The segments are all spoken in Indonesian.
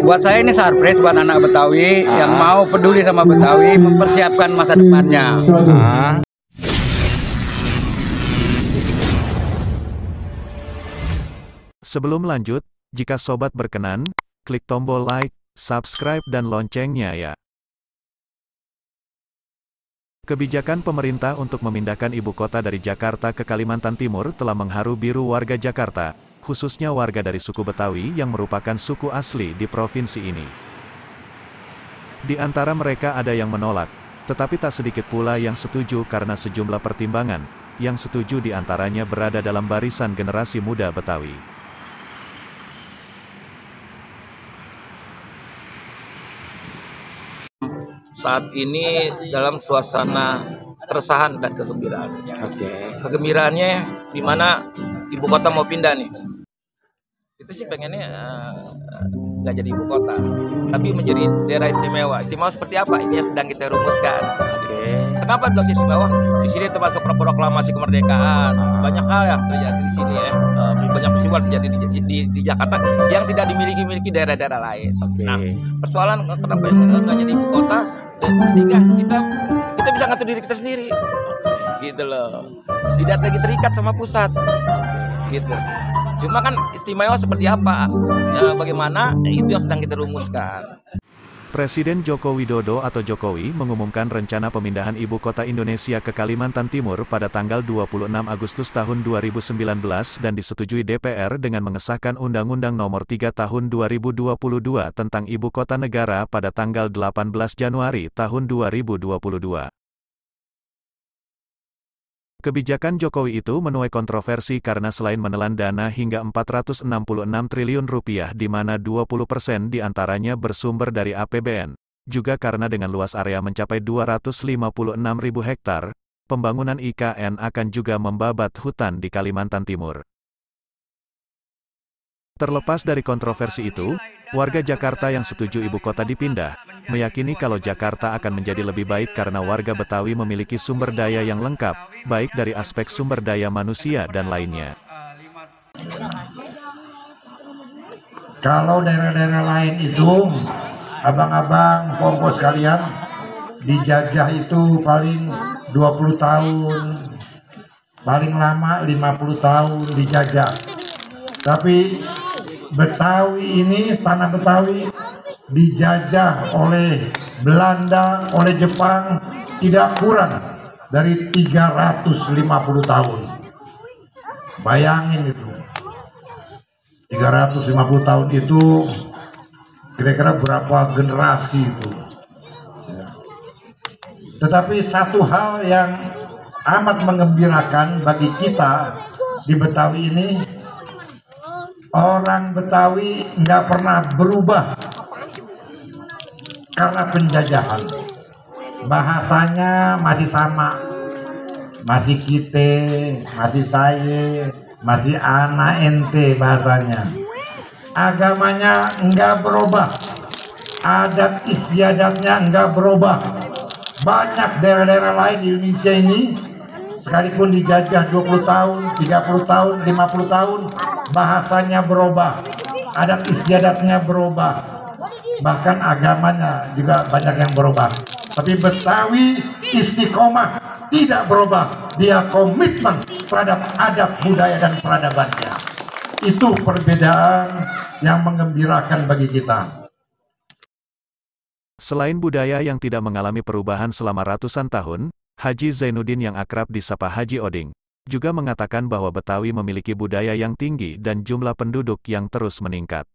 Buat saya ini surprise buat anak Betawi yang mau peduli sama Betawi, mempersiapkan masa depannya. Sebelum lanjut, jika sobat berkenan, klik tombol like, subscribe dan loncengnya ya. Kebijakan pemerintah untuk memindahkan ibu kota dari Jakarta ke Kalimantan Timur telah mengharu biru warga Jakarta, khususnya warga dari suku Betawi yang merupakan suku asli di provinsi ini. Di antara mereka ada yang menolak, tetapi tak sedikit pula yang setuju karena sejumlah pertimbangan, yang setuju di antaranya berada dalam barisan generasi muda Betawi. Saat ini dalam suasana keresahan dan kegembiraan. Kegembiraannya di mana ibu kota mau pindah nih. Itu sih pengennya nggak jadi ibu kota, tapi menjadi daerah istimewa. Istimewa seperti apa? Ini yang sedang kita rumuskan. Kenapa bilang istimewa? Di sini termasuk proklamasi kemerdekaan. Banyak hal yang terjadi di sini ya. Banyak peristiwa terjadi di Jakarta yang tidak dimiliki daerah-daerah lain. Nah, persoalan kenapa nggak jadi ibu kota? Sehingga kita bisa ngatur diri kita sendiri, gitu loh. Tidak lagi terikat sama pusat, gitu. Cuma kan istimewa seperti apa? Bagaimana? Itu yang sedang kita rumuskan. Presiden Joko Widodo atau Jokowi mengumumkan rencana pemindahan ibu kota Indonesia ke Kalimantan Timur pada tanggal 26 Agustus tahun 2019 dan disetujui DPR dengan mengesahkan Undang-Undang Nomor 3 Tahun 2022 tentang Ibu Kota Negara pada tanggal 18 Januari tahun 2022. Kebijakan Jokowi itu menuai kontroversi karena selain menelan dana hingga 466 triliun rupiah di mana 20% diantaranya bersumber dari APBN, juga karena dengan luas area mencapai 256.000 hektar, pembangunan IKN akan juga membabat hutan di Kalimantan Timur. Terlepas dari kontroversi itu, warga Jakarta yang setuju ibu kota dipindah, meyakini kalau Jakarta akan menjadi lebih baik karena warga Betawi memiliki sumber daya yang lengkap, baik dari aspek sumber daya manusia dan lainnya. Kalau daerah-daerah lain itu, abang-abang, pongkos sekalian, dijajah itu paling 20 tahun, paling lama 50 tahun dijajah. Tapi Betawi ini, tanah Betawi dijajah oleh Belanda, oleh Jepang tidak kurang dari 350 tahun. Bayangin itu. 350 tahun itu kira-kira berapa generasi itu. Tetapi satu hal yang amat menggembirakan bagi kita di Betawi ini, orang Betawi nggak pernah berubah karena penjajahan. Bahasanya masih sama, masih kita, masih saya, masih anak ente bahasanya. Agamanya nggak berubah, adat istiadatnya nggak berubah. Banyak daerah-daerah lain di Indonesia ini, sekalipun dijajah 20 tahun, 30 tahun, 50 tahun, bahasanya berubah, adat istiadatnya berubah, bahkan agamanya juga banyak yang berubah. Tapi Betawi istiqomah tidak berubah, dia komitmen terhadap adat, budaya, dan peradabannya. Itu perbedaan yang menggembirakan bagi kita. Selain budaya yang tidak mengalami perubahan selama ratusan tahun, Haji Zainuddin yang akrab disapa Haji Oding juga mengatakan bahwa Betawi memiliki budaya yang tinggi dan jumlah penduduk yang terus meningkat.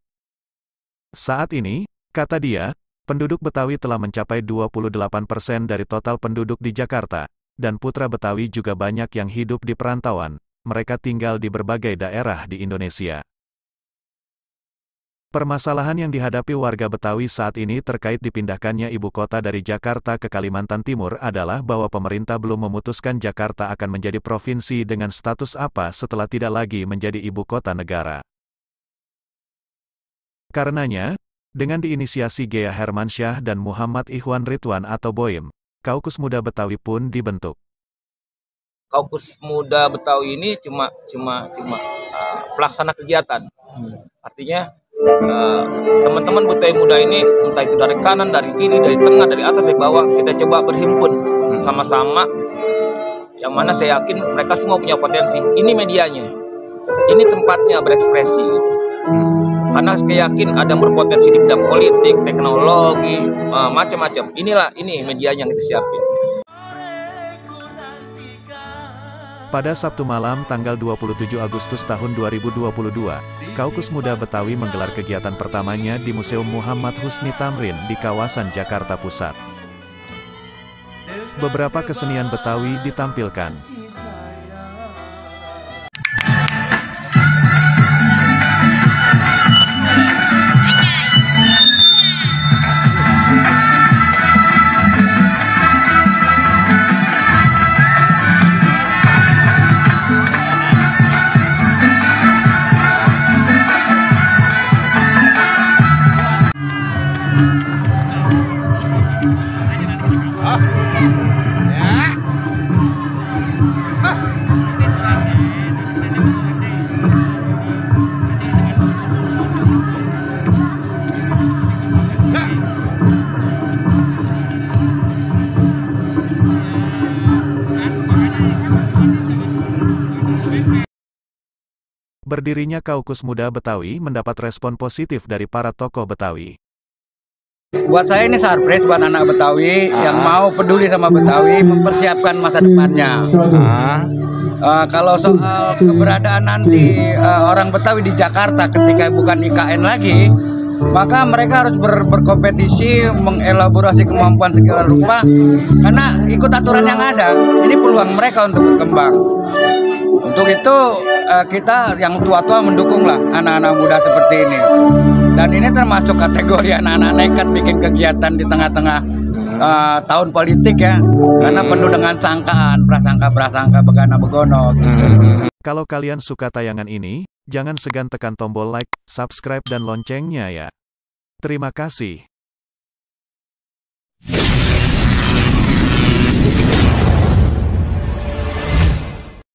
Saat ini, kata dia, penduduk Betawi telah mencapai 28% dari total penduduk di Jakarta, dan putra Betawi juga banyak yang hidup di perantauan, mereka tinggal di berbagai daerah di Indonesia. Permasalahan yang dihadapi warga Betawi saat ini terkait dipindahkannya ibu kota dari Jakarta ke Kalimantan Timur adalah bahwa pemerintah belum memutuskan Jakarta akan menjadi provinsi dengan status apa setelah tidak lagi menjadi ibu kota negara. Karenanya, dengan diinisiasi Gea Hermansyah dan Muhammad Ikhwan Ridwan atau Boim, Kaukus Muda Betawi pun dibentuk. Kaukus Muda Betawi ini cuma pelaksana kegiatan. Artinya teman-teman Betawi muda ini, entah itu dari kanan, dari kiri, dari tengah, dari atas, dari bawah, kita coba berhimpun sama-sama. Yang mana saya yakin mereka semua punya potensi. Ini medianya, ini tempatnya berekspresi. Gitu. Karena saya yakin ada yang berpotensi di bidang politik, teknologi, macam-macam. Ini medianya yang kita siapin. Pada Sabtu malam tanggal 27 Agustus tahun 2022, Kaukus Muda Betawi menggelar kegiatan pertamanya di Museum Muhammad Husni Tamrin di kawasan Jakarta Pusat. Beberapa kesenian Betawi ditampilkan. Berdirinya Kaukus Muda Betawi mendapat respon positif dari para tokoh Betawi. Buat saya ini surprise buat anak Betawi yang mau peduli sama Betawi, mempersiapkan masa depannya. Kalau soal keberadaan nanti orang Betawi di Jakarta ketika bukan IKN lagi, maka mereka harus berkompetisi, mengelaborasi kemampuan segala rupa, karena ikut aturan yang ada. Ini peluang mereka untuk berkembang. Untuk itu kita yang tua-tua mendukunglah anak-anak muda seperti ini. Dan ini termasuk kategori anak-anak nekat bikin kegiatan di tengah-tengah tahun politik ya, karena penuh dengan sangkaan, prasangka begana begono. Gitu. Kalau kalian suka tayangan ini, jangan segan tekan tombol like, subscribe dan loncengnya ya. Terima kasih.